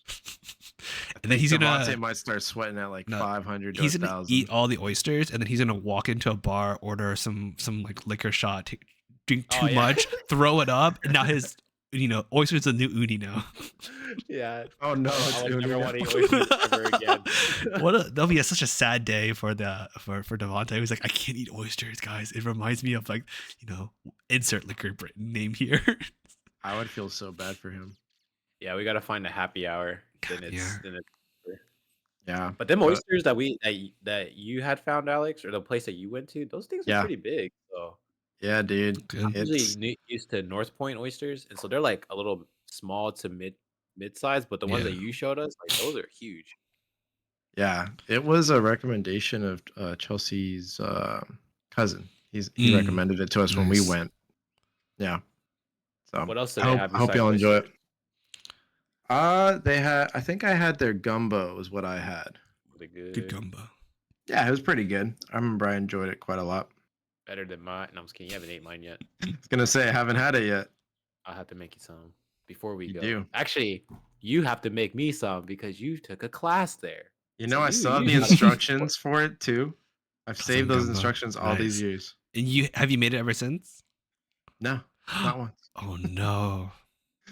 And then he's Devante gonna might start sweating at like No, 500 to he's gonna 1,000. eat all the oysters, and then he's gonna walk into a bar, order some like liquor shot, drink Oh, too yeah. much, throw it up, and now his oysters a new uni now. Yeah. Oh no, I it's would never Uni want to now. eat oysters ever again. That'll be such a sad day for Devante. He's like, I can't eat oysters, guys. It reminds me of like insert liquor name here. I would feel so bad for him. Yeah, we gotta find a happy hour. Then Happy it's hour. then it's. Yeah. But them But- oysters that you had found, Alex, or the place that you went to, those things were Yeah. pretty big. So Yeah, dude. Good. I'm It's usually used to North Point oysters, and so they're like a little small to mid size. But the ones that Yeah. you showed us, like those are huge. yeah. It was a recommendation of Chelsea's cousin. He recommended it to us when we Nice. went. Yeah. So What else do I they hope, have I hope besides y'all enjoy it. oysters? They had. I think I had their gumbo. Is what I had. Were they good? Good gumbo. Yeah, it was pretty good. I remember I enjoyed it quite a lot. Better than mine. No, I'm just kidding. You haven't ate mine yet. I was gonna say I haven't had it yet. I'll have to make you some before we You go. do. Actually, you have to make me some because you took a class there. You So know, I you- still have you the gotta- instructions for it too. I've Cousin saved those gumbo. instructions all these Nice. years. And have you made it ever since? No, not once. Oh no.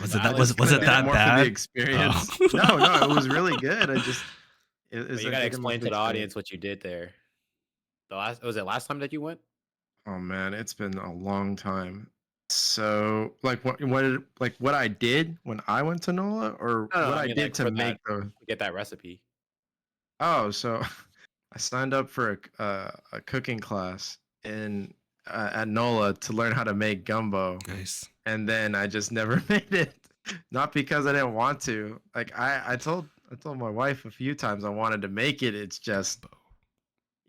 Was it Nah, that I was like was it that. that more for the bad? experience. Oh. No, it was really good. But you gotta explain to the audience what you did there. Was it last time that you went? Oh man, it's been a long time. So, like, what I did when I went to NOLA, or No, what I I mean, did like, to for make the. To get that recipe. Oh, so I signed up for a cooking class at NOLA to learn how to make gumbo, Nice. and then I just never made it. Not because I didn't want to. Like I told my wife a few times I wanted to make it. It's just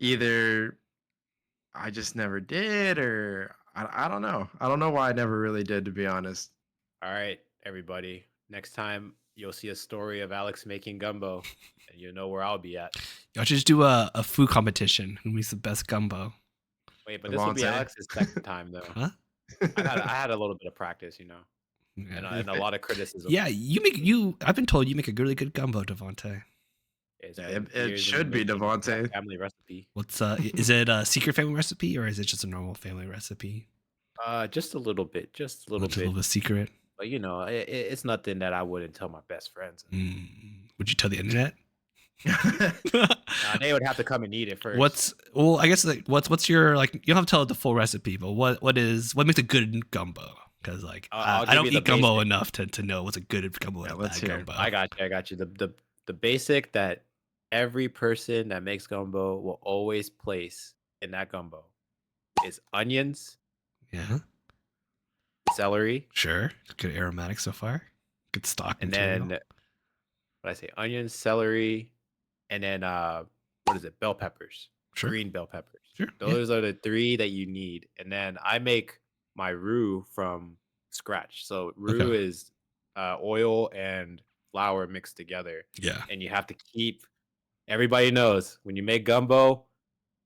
either I just never did, or I don't know. I don't know why I never really did, to be honest. All right, everybody. Next time you'll see a story of Alex making gumbo, and you know where I'll be at. Y'all should just do a food competition. Who makes the best gumbo? Wait, but this will be Devante. Alex's second time though. Huh? I had a little bit of practice, and a lot of criticism. Yeah, I've been told you make a really good gumbo, Devante. It's Yeah, been it years in should the be making, Devante. family recipe. What's is it a secret family recipe or is it just a normal family recipe? Just a little bit, just a little Just a little bit. bit secret. But it's nothing that I wouldn't tell my best friends. Would you tell the internet? They would have to come and eat it first. I guess like what's your like? You don't have to tell the full recipe, but what makes a good gumbo? Because like I'll I don't give you eat the gumbo basic. enough to know what's a good gumbo and a let's bad hear it. gumbo. I got you. The basic that every person that makes gumbo will always place in that gumbo is onions, Yeah, celery, sure. Good aromatic so far. Good stock and material. then what I say, onions, celery, and then what is it? Bell peppers, Sure. green bell peppers. Sure. Yeah. Those are the three that you need. And then I make my roux from scratch. So roux Okay. is oil and flour mixed together, Yeah. and you have to keep. Everybody knows when you make gumbo,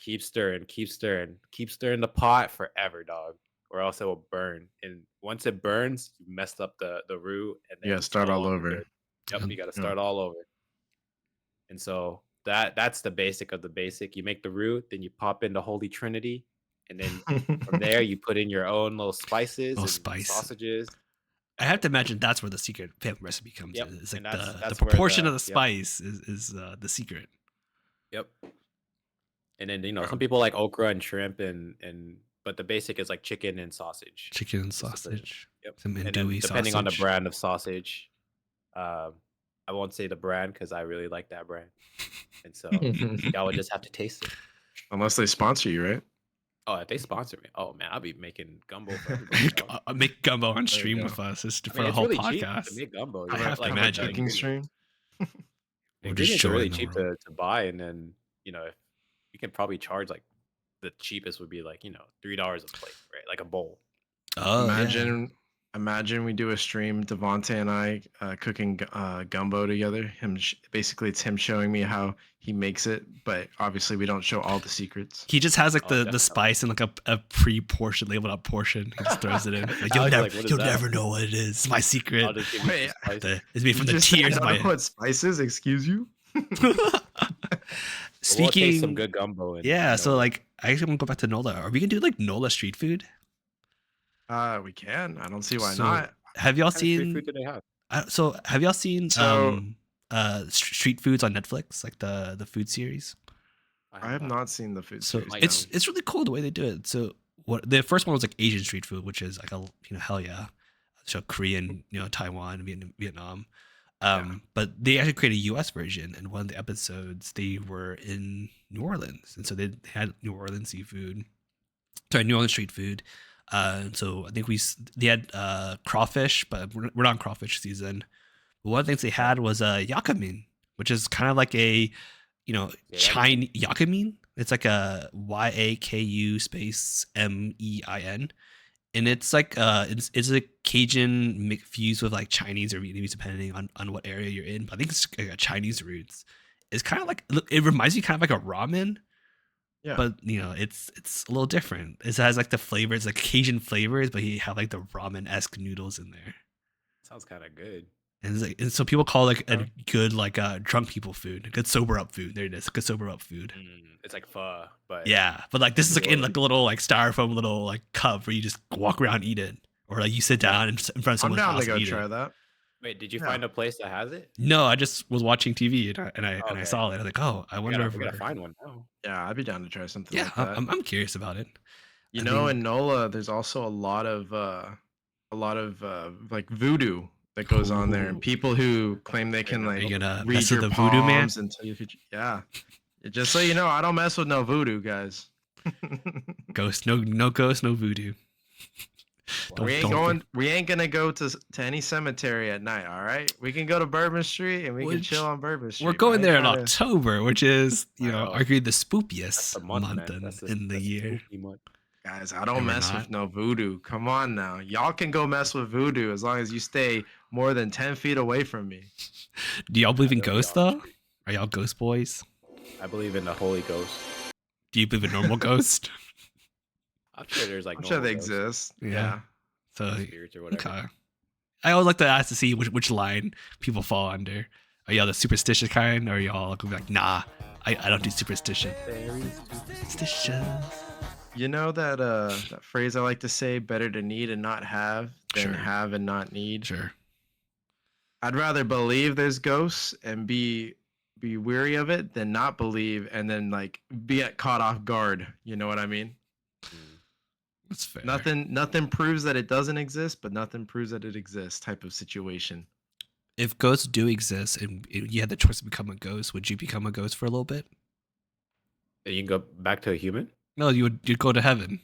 keep stirring the pot forever, dog, or else it will burn. And once it burns, you messed up the roux, and then Yeah, it's start no all longer over. good. Yep, Yeah. you got to Yeah. start all over. And so that's the basic of the basic. You make the roux, then you pop in the Holy Trinity, and then from there you put in your own little spices Oh, and spice. sausages. I have to imagine that's where the secret family recipe comes Yep, in. It's like and the that's where proportion of the yep, spice is the secret. yep. And then Bro. some people like okra and shrimp and but the basic is like chicken and sausage. Chicken and Just to put it. sausage. Yep. Some And then andouille depending on the sausage. brand of sausage, I won't say the brand because I really like that brand, and so y'all would just have to taste it. Unless they sponsor you, right? Oh, if they sponsor me, oh man, I'll be making gumbo for everybody. dog. Make gumbo on you stream go. with us just I for mean, the it's whole really cheap to podcast. make gumbo. I You know, have to like Have a imagine. cooking stream. The We're just ingredients are really showing the cheap world. to buy, and then if you can probably charge like the cheapest would be like $3 a plate, right? Like a bowl. Oh, yeah. Imagine we do a stream, Devante and I cooking gumbo together. Basically, it's him showing me how he makes it, but obviously we don't show all the secrets. He just has like Oh, the definitely. spice in like a pre-portion, labeled out portion. He just throws it in. Like you'll Alex is never, like, "What is you'll that?" never know what it is. It's my I'll secret. just give you Wait, some spice. It's made You from the just said tears I of don't my. put spices. Excuse you. We'll taste some Speaking, good gumbo. yeah. So like, I actually want to go back to Nola. Are we gonna do like Nola street food? We can. I don't see why So, not. Have y'all what kind of street seen? food do they have? So have y'all seen So- street foods on Netflix, like the food series? I have not seen the food So series. Like, it's really cool the way they do it. So what the first one was like Asian street food, which is like hell yeah, so Korean, Taiwan, Vietnam. But they actually created a U.S. version, and one of the episodes they were in New Orleans, and so they had New Orleans seafood, New Orleans street food. So I think they had crawfish, but we're not in crawfish season. But one of the things they had was yakamin, which is kind of like a Chinese yakamin. It's like a YAKU space MEIN, and it's like it's a Cajun mix fused with like Chinese or Vietnamese depending on what area you're in. But I think it's like a Chinese roots. It's kind of like it reminds me kind of like a ramen. Yeah. But it's a little different. It has like the flavors, like Cajun flavors, but you have like the ramen-esque noodles in there. Sounds kind of good. And so people call it like a good drunk people food, a good sober up food. There it is, good sober up food. It's like pho, but Yeah, but like this is like in like a little like styrofoam little like cup where you just walk around and eat it, or like you sit down in front of I'm someone's down house to go and eat try it. that. Wait, did you Yeah. find a place that has it? No, I just was watching TV and I Okay. saw it. I was like, oh, I wonder if we we're gotta find one now. Yeah, I'd be down to try something yeah, like that. I'm curious about it. You I know, think- in NOLA, there's also a lot of like voodoo that goes on there, and Ooh. people who claim they can Are like you gonna read mess with your the voodoo man? palms and tell you if you, yeah. Just so you know, I don't mess with no voodoo, guys. Ghost, no ghost, no voodoo. we ain't don't going. We ain't gonna go to any cemetery at night. All right, we can go to Bourbon Street and we can Which- chill on Bourbon Street. We're but I going ain't there in trying to- October, which is I know. arguably the That's spookiest the month, month man. That's in the that's year. spooky month. Guys, I And don't we're mess not. with no voodoo. Come on now, y'all can go mess with voodoo as long as you stay more than 10 feet away from me. Do y'all believe in they'll be ghosts on the though? street. Are y'all ghost boys? I believe in the Holy Ghost. Do you believe in normal ghost? I'm sure there's like I'm sure they normal ghosts, exist. Yeah. Yeah. So spirits or whatever. okay. I always like to ask to see which line people fall under. Are y'all the superstitious kind, or are y'all like, nah, I don't do superstition. Very Superstition. You know that phrase I like to say, better to need and not have than Sure. have and not need. Sure. I'd rather believe there's ghosts and be weary of it than not believe and then like be caught off guard. You know what I mean? That's fair. Nothing proves that it doesn't exist, but nothing proves that it exists type of situation. If ghosts do exist and you had the choice to become a ghost, would you become a ghost for a little bit? You can go back to a human. No, you'd go to heaven.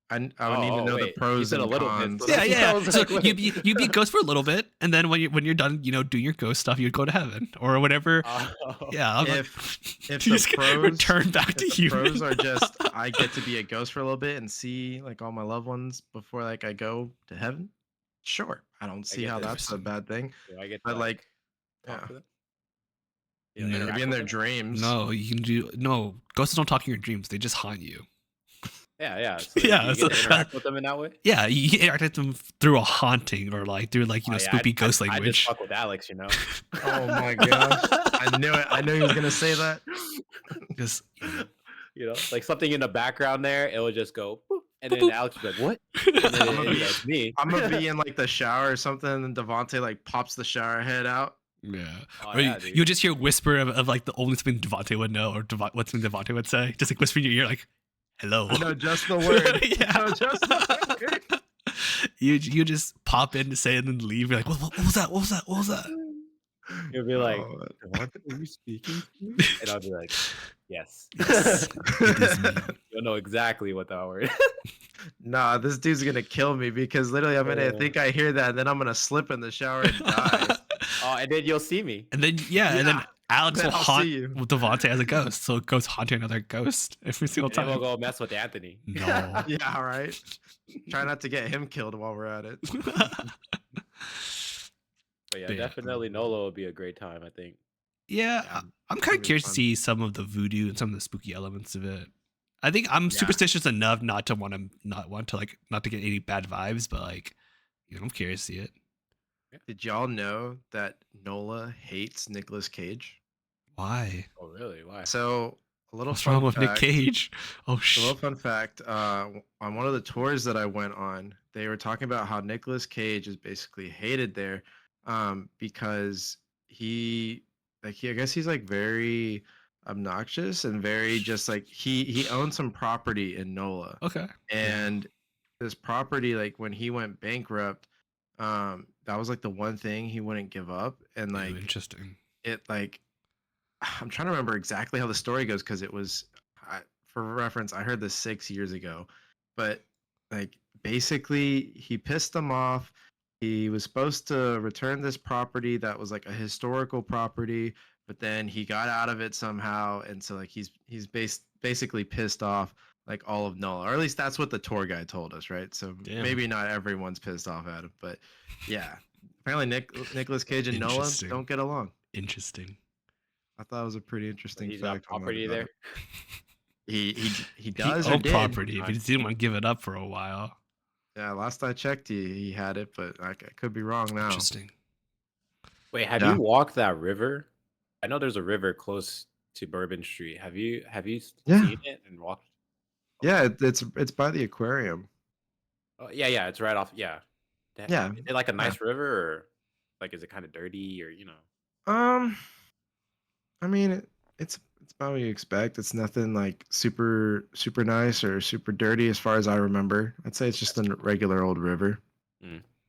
I would need to know wait. the pros You said and a little bit, cons. so Yeah, I yeah. was So like, wait. you'd be a ghost for a little bit, and then when you're done, doing your ghost stuff, you'd go to heaven or whatever. Oh. Yeah, I'm If you the just pros return back if to the human. pros are just I get to be a ghost for a little bit and see like all my loved ones before like I go to heaven. Sure, I don't see get how that. that's a bad thing. Do I get to, But like, talk yeah, to them? No. interact maybe in with their them? dreams. No, you can do no. Ghosts don't talk in your dreams; they just haunt you. Yeah. So Yeah, you so- get to interact with them in that way. Yeah, you can interact with them through a haunting or like through like Oh, yeah, spoopy ghost I just language. fuck with Alex, Oh my gosh, I knew it. I knew he was gonna say that. Just like something in the background there, it will just go. Boop, And then Alex was like, "What?" And then it's me. I'm gonna be in like the shower or something, and Devante like pops the shower head out. Yeah. Oh, Or yeah, dude. you'll just hear a whisper of like the only something Devante would know, or what something Devante would say. Just like whisper in your ear, like, hello. I know just the word. Yeah. I know just the word. You just pop in to say it and then leave. You're like, what was that? What was that? What was that? He'll be like, Oh, "Devante, are you speaking to me?" And I'll be like, "Yes." Yes, it is me. You'll know exactly what that word. nah, this dude's gonna kill me because literally I'm gonna think I hear that, and then I'm gonna slip in the shower and die. Oh, and then you'll see me. And then and then Yeah. Alex Then will I'll haunt see you. with Devante as a ghost, so it goes haunting another ghost every single And then time. we'll go mess with Anthony. No. Yeah, right. Try not to get him killed while we're at it. But yeah, Yeah. definitely Nolo would be a great time, I think. Yeah, Yeah, I'm it's kind gonna of be curious to fun. see some of the voodoo and some of the spooky elements of it. I think I'm Yeah. superstitious enough not to not to get any bad vibes, but like, I'm curious to see it. Did y'all know that Nola hates Nicolas Cage? Why? Oh, really? Why? So a little What's fun wrong with Nick fact. Cage? Oh A little shit! fun fact. On one of the tours that I went on, they were talking about how Nicolas Cage is basically hated there, because I guess he's like very obnoxious and very just like he owns some property in NOLA, Okay. and this property, like when he went bankrupt, that was like the one thing he wouldn't give up, and Ew, like interesting. it like I'm trying to remember exactly how the story goes because it was, for reference, I heard this 6 years ago, but like basically he pissed them off. He was supposed to return this property that was like a historical property, but then he got out of it somehow, and so like basically pissed off like all of NOLA, or at least that's what the tour guide told us, right? So Damn. maybe not everyone's pissed off at him, but yeah, apparently Nicolas Cage and NOLA Interesting. don't get along. Interesting. I thought it was a pretty So interesting he's got fact. I learned property about there. it. He He does or owned did. property, but he didn't want to give it up for a while. Yeah, last I checked, he had it, but I could be wrong now. Interesting. Wait, have Yeah. you walked that river? I know there's a river close to Bourbon Street. Have you Yeah. seen it and walked? Yeah, it's by the aquarium. Oh, yeah, it's right off. Yeah. Yeah. Is it like a Yeah. nice river, or like is it kind of dirty, or I mean, it's about what you expect. It's nothing like super nice or super dirty as far as I remember. I'd say it's just a regular old river.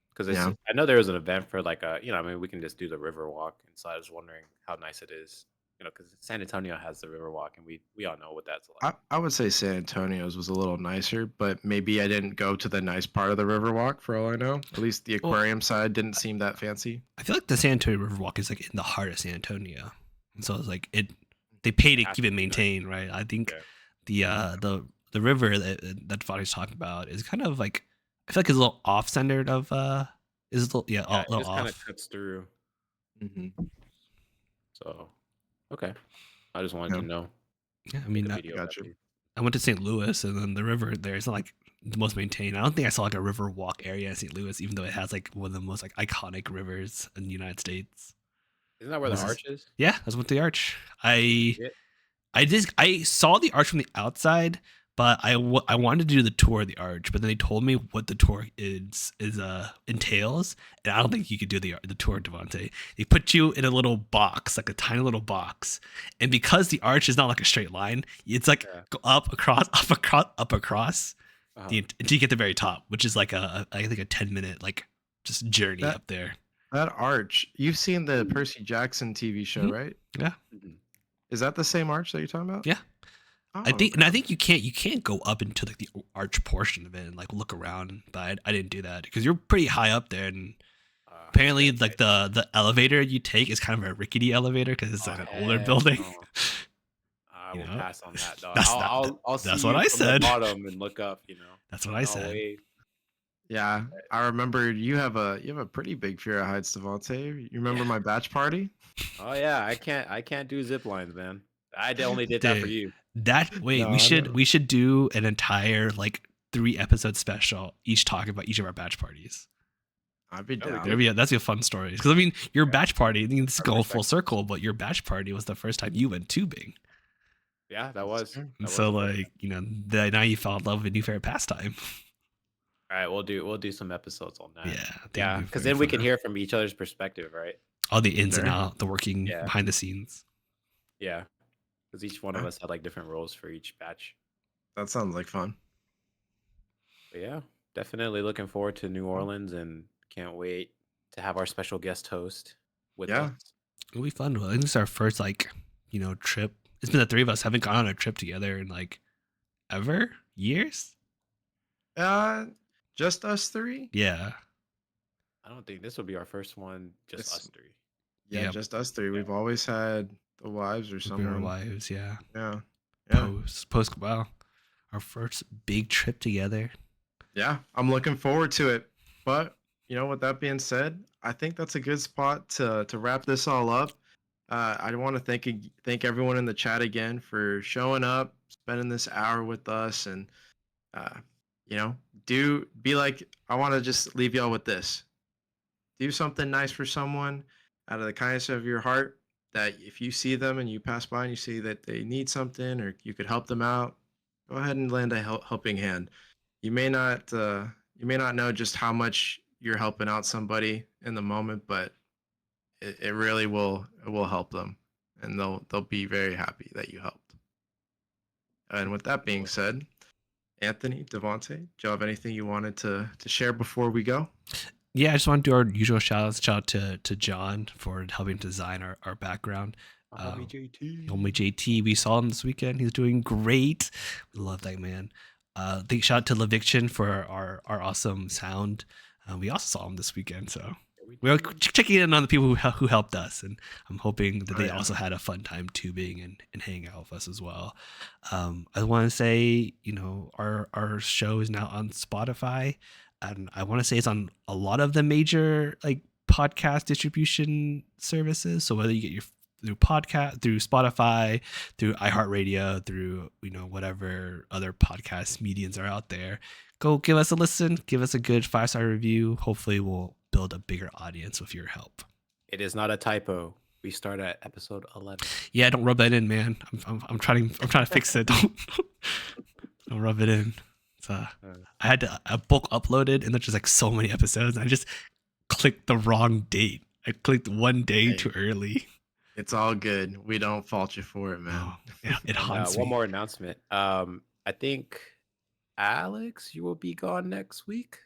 Because Yeah. I know there was an event for like I mean, we can just do the river walk, and so I was wondering how nice it is, because San Antonio has the river walk, and we all know what that's like. I would say San Antonio's was a little nicer, but maybe I didn't go to the nice part of the Riverwalk for all I know. At least the aquarium side didn't seem that fancy. I feel like the San Antonio Riverwalk is like in the heart of San Antonio, and so it's like they pay to keep it maintained, right? I think the river that Devontae's talking about is kind of like, I feel like it's a little off centered of is a little a It little just kind off. of cuts through. Mm-hmm. So, okay, I just wanted Yeah. to know. Yeah, I mean, Make a video of Gotcha. that, please. I went to St. Louis, and then the river there is not like the most maintained. I don't think I saw like a river walk area in St. Louis, even though it has like one of the most like iconic rivers in the United States. Isn't that where the This is- arch is? Yeah, that's with the arch. Yeah. I saw the arch from the outside, but I wanted to do the tour of the arch, but then they told me what the tour entails, and I don't think you could do the tour, Devante. They put you in a little box, like a tiny little box, and because the arch is not like a straight line, it's like go up across Uh-huh. until you get to the very top, which is like I think a 10-minute like just journey That- up there. That arch, you've seen the Percy Jackson TV show, Mhm. right? Yeah. Mhm. Is that the same arch that you're talking about? Yeah. Oh, I think, and okay. I think you can't go up into like the arch portion of it and like look around, but I didn't do that because you're pretty high up there, and apparently like the elevator you take is kind of a rickety elevator because it's like an older building. No. I will You know? pass on that, dog. That's I'll that's see what you I from the said. bottom and look up. That's what I No said. way. Yeah, I remember you have a pretty big fear of heights, Devante. You remember my batch party? Oh yeah, I can't do zip lines, man. I only did that for Dude, you. No, I know. we should do an entire like 3-episode special, each talking about each of our batch parties. I'd be That'd be down. That's a fun story because I mean your batch party. I think this is I going respect full it. circle, but your batch party was the first time you went tubing. Yeah, that Yes, was. sir. And That was so, the first like, now you fall in love with a new favorite pastime. All right, we'll do some episodes on that. Yeah, I think Yeah, it'd be because very then we fun can to- hear from each other's perspective, right? all the ins and Sure. out, the working Yeah. behind the scenes. Yeah, because each one of Yeah. us had like different roles for each batch. That sounds like fun. But yeah, definitely looking forward to New Orleans and can't wait to have our special guest host with Yeah. us. It'll be fun. I think it's our first trip. It's been the three of us haven't gone on a trip together in like ever years. Just us three. Yeah, I don't think this will be our first one, just It's us three. Yeah, Yep. just us three. Yeah. We've always had the wives or we've been our someone. wives. Yeah, Yeah. Yeah. post. Wow, our first big trip together. Yeah. I'm looking forward to it. But with that being said, I think that's a good spot to wrap this all up. I want to thank everyone in the chat again for showing up, spending this hour with us, and uh, do be like. I want to just leave y'all with this: do something nice for someone out of the kindness of your heart. That if you see them and you pass by and you see that they need something or you could help them out, go ahead and lend a helping hand. You may not know just how much you're helping out somebody in the moment, but it really will help them, and they'll be very happy that you helped. And with that being said, Anthony, Devante, do you have anything you wanted to share before we go? Yeah, I just want to do our usual shout outs. Shout out to John for helping design our background. Homie JT. Homie JT, we saw him this weekend. He's doing great. We love that man. Big shout out to Leviction for our awesome sound. We also saw him this weekend, so we're checking in on the people who helped us, and I'm hoping that they also had a fun time tubing and hanging out with us as well. I want to say, our show is now on Spotify, and I want to say it's on a lot of the major like podcast distribution services. So whether you get your through podcast, through Spotify, through iHeartRadio, through whatever other podcast mediums are out there, go give us a listen, give us a good 5-star review. Hopefully we'll build a bigger audience with your help. It is not a typo. We start at episode 11. Yeah, don't rub that in, man. I'm trying to fix it. Don't rub it in. I had to bulk uploaded, and there's just like so many episodes. And I just clicked the wrong date. I clicked one day too early. It's all good. We don't fault you for it, man. Oh, it haunts me. One more announcement. I think Alex, you will be gone next week.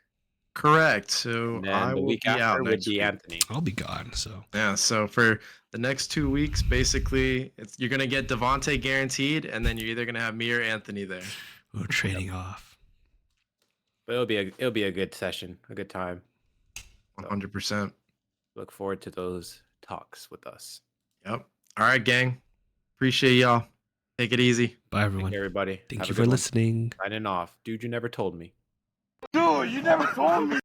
Correct. So And then I the will week be out after would next be week. Anthony. I'll be gone. So Yeah. So for the next 2 weeks, basically, you're gonna get Devante guaranteed, and then you're either gonna have me or Anthony there. we're trading off. But it'll be a good session, a good time. 100%. Look forward to those talks with us. Yep. All right, gang. Appreciate y'all. Take it easy. Bye, everyone. Thank you, everybody. Thank Have you a for good one. listening. Signing off. Dude, you never told me. Dude, you never told me.